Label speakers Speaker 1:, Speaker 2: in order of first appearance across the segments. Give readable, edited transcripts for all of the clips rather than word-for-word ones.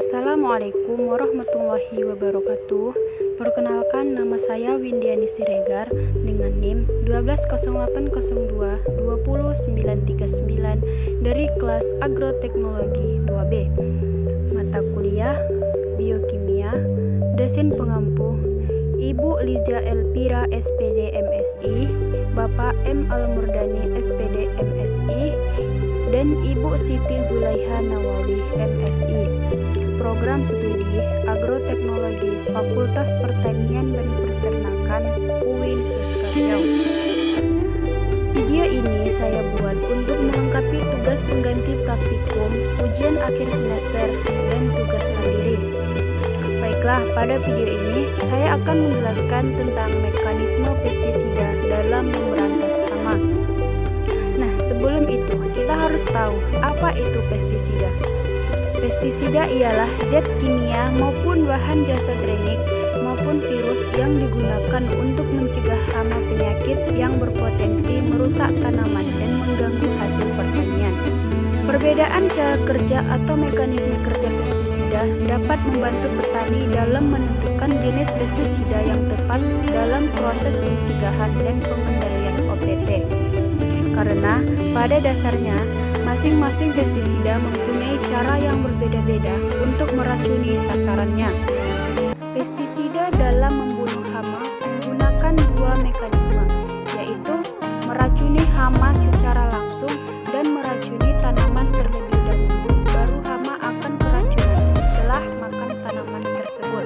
Speaker 1: Assalamualaikum warahmatullahi wabarakatuh. Perkenalkan, nama saya Windiani Siregar dengan NIM 12802 20939 dari kelas Agroteknologi 2B. Mata kuliah Biokimia, dosen pengampu Ibu Liza Elpira SPD MSI, Bapak M. Al-Murdani SPD MSI, dan Ibu Siti Zulaiha Nawawi MSI. Program Studi Agroteknologi Fakultas Pertanian dan Peternakan UIN Suska Riau. Video ini saya buat untuk melengkapi tugas pengganti praktikum, ujian akhir semester, dan tugas mandiri. Baiklah, pada video ini saya akan menjelaskan tentang mekanisme pestisida dalam memberantas hama. Nah, sebelum itu kita harus tahu apa itu pestisida. Pestisida ialah zat kimia maupun bahan jasa drainik maupun virus yang digunakan untuk mencegah hama penyakit yang berpotensi merusak tanaman dan mengganggu hasil pertanian. Perbedaan cara kerja atau mekanisme kerja pestisida dapat membantu petani dalam menentukan jenis pestisida yang tepat dalam proses pencegahan dan pengendalian OPT. Karena pada dasarnya masing-masing pestisida mempunyai cara yang berbeda-beda untuk meracuni sasarannya. Pestisida dalam membunuh hama menggunakan dua mekanisme, yaitu meracuni hama secara langsung dan meracuni tanaman terlebih dahulu, baru hama akan keracunan setelah makan tanaman tersebut.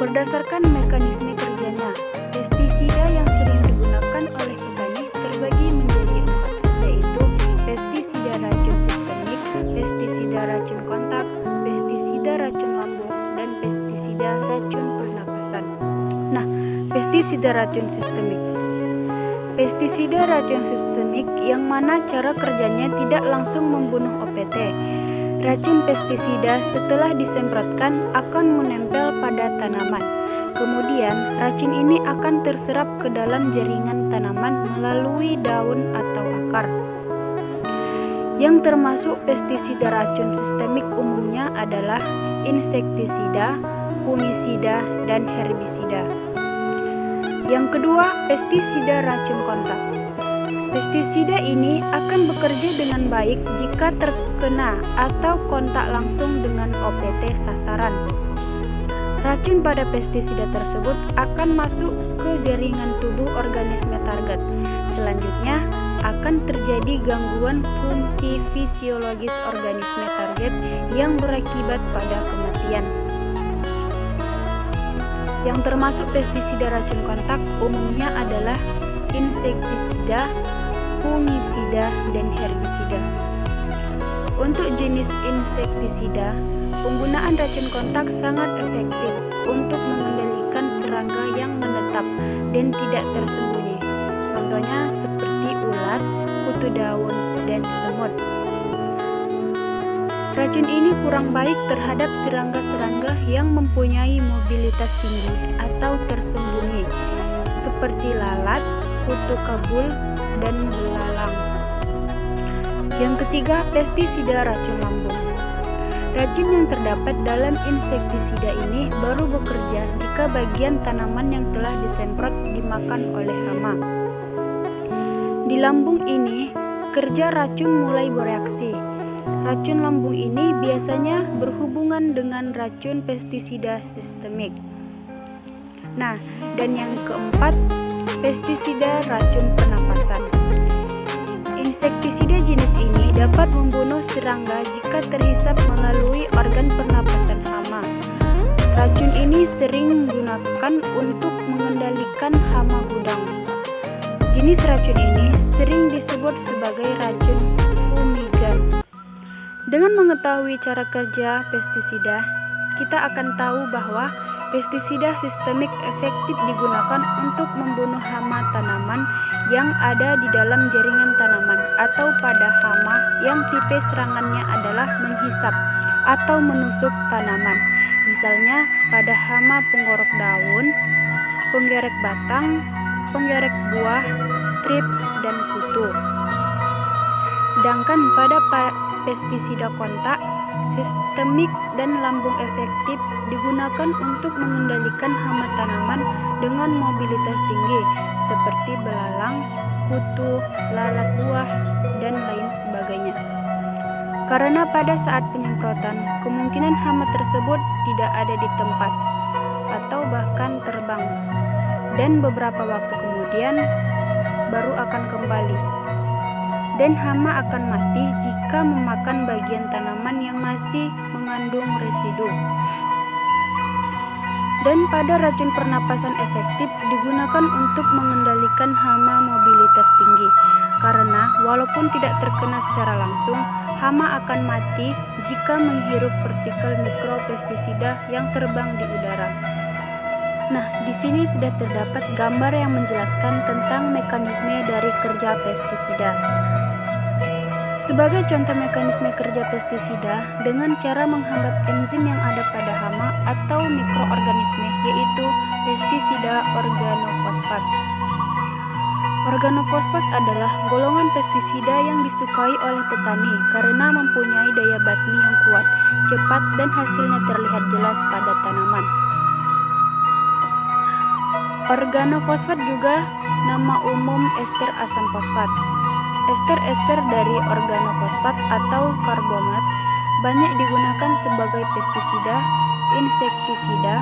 Speaker 1: Berdasarkan mekanisme kerjanya, pestisida yang sering digunakan oleh petani terbagi menjadi 4, yaitu pestisida racun sistemik, pestisida racun kontak, pestisida racun lambung, dan pestisida racun pernapasan. Nah, pestisida racun sistemik. Pestisida racun sistemik yang mana cara kerjanya tidak langsung membunuh OPT. Racun pestisida setelah disemprotkan akan menempel pada tanaman. Kemudian, racun ini akan terserap ke dalam jaringan tanaman melalui daun atau akar. Yang termasuk pestisida racun sistemik umumnya adalah insektisida, fungisida, dan herbisida. Yang kedua, pestisida racun kontak. Pestisida ini akan bekerja dengan baik jika terkena atau kontak langsung dengan OPT sasaran. Racun pada pestisida tersebut akan masuk ke jaringan tubuh organisme target. Selanjutnya, akan terjadi gangguan fungsi fisiologis organisme target yang berakibat pada kematian. Yang termasuk pestisida racun kontak umumnya adalah insektisida, fungisida, dan herbisida. Untuk jenis insektisida, penggunaan racun kontak sangat efektif untuk mengendalikan serangga yang menetap dan tidak tersembunyi. Contohnya seperti ulat, kutu daun, dan semut. Racun ini kurang baik terhadap serangga-serangga yang mempunyai mobilitas tinggi atau tersembunyi, seperti lalat, kutu kabul, dan belalang. Yang ketiga, pestisida racun lambung. Racun yang terdapat dalam insektisida ini baru bekerja jika bagian tanaman yang telah disemprot dimakan oleh hama. Di lambung ini, kerja racun mulai bereaksi. Racun lambung ini biasanya berhubungan dengan racun pestisida sistemik. Nah, dan yang keempat, pestisida racun pernapasan. Insektisida jenis ini dapat membunuh serangga jika terhisap melalui organ pernapasan hama. Racun ini sering digunakan untuk mengendalikan hama gudang. Jenis racun ini sering disebut sebagai racun fumigan. Dengan mengetahui cara kerja pestisida, kita akan tahu bahwa pestisida sistemik efektif digunakan untuk membunuh hama tanaman yang ada di dalam jaringan tanaman atau pada hama yang tipe serangannya adalah menghisap atau menusuk tanaman. Misalnya pada hama penggorok daun, penggerek batang, penggerek buah, trips, dan kutu. Sedangkan pada pestisida kontak Sistemik dan lambung efektif digunakan untuk mengendalikan hama tanaman dengan mobilitas tinggi seperti belalang, kutu, lalat buah, dan lain sebagainya. Karena pada saat penyemprotan, kemungkinan hama tersebut tidak ada di tempat atau bahkan terbang, dan beberapa waktu kemudian baru akan kembali. Dan hama akan mati jika memakan bagian tanaman yang masih mengandung residu. Dan pada racun pernapasan efektif digunakan untuk mengendalikan hama mobilitas tinggi, karena walaupun tidak terkena secara langsung, hama akan mati jika menghirup partikel mikropestisida yang terbang di udara. Nah, di sini sudah terdapat gambar yang menjelaskan tentang mekanisme dari kerja pestisida. Sebagai contoh mekanisme kerja pestisida dengan cara menghambat enzim yang ada pada hama atau mikroorganisme, yaitu pestisida organofosfat. Organofosfat adalah golongan pestisida yang disukai oleh petani karena mempunyai daya basmi yang kuat, cepat, dan hasilnya terlihat jelas pada tanaman. Organofosfat juga nama umum ester asam fosfat. Ester-ester dari organofosfat atau karbomat banyak digunakan sebagai pestisida, insektisida,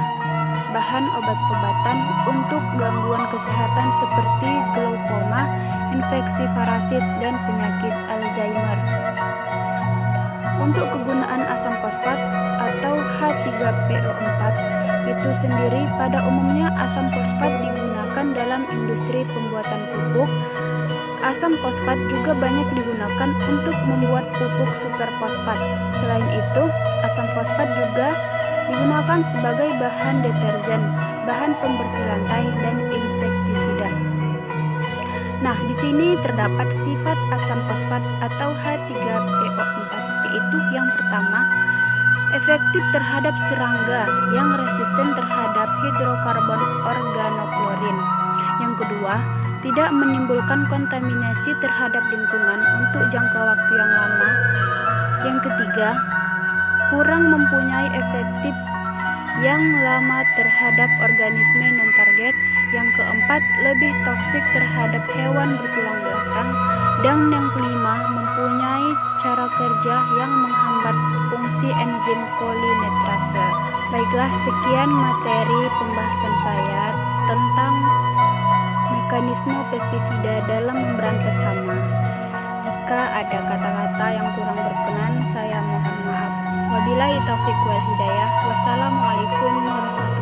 Speaker 1: bahan obat-obatan untuk gangguan kesehatan seperti glaukoma, infeksi parasit, dan penyakit Alzheimer. Untuk kegunaan asam fosfat atau H3PO4 itu sendiri, pada umumnya asam fosfat digunakan dalam industri pembuatan pupuk. Asam fosfat juga banyak digunakan untuk membuat pupuk superfosfat. Selain itu, asam fosfat juga digunakan sebagai bahan deterjen, bahan pembersih lantai, dan insektisida. Nah, di sini terdapat sifat asam fosfat atau H3PO4, yaitu yang pertama, efektif terhadap serangga yang resisten terhadap hidrokarbon organoklorin. Yang kedua, tidak menimbulkan kontaminasi terhadap lingkungan untuk jangka waktu yang lama. Yang ketiga, kurang mempunyai efektif yang lama terhadap organisme non-target. Yang keempat, lebih toksik terhadap hewan bertulang belakang. Dan yang kelima, mempunyai cara kerja yang menghambat fungsi enzim kolinetrase. Baiklah, sekian materi pembahasan saya tentang mekanisme pestisida dalam memberantas hama. Jika ada kata-kata yang kurang berkenan, saya mohon maaf. Wabillahi taufiq wal hidayah. Wassalamualaikum warahmatullahi wabarakatuh.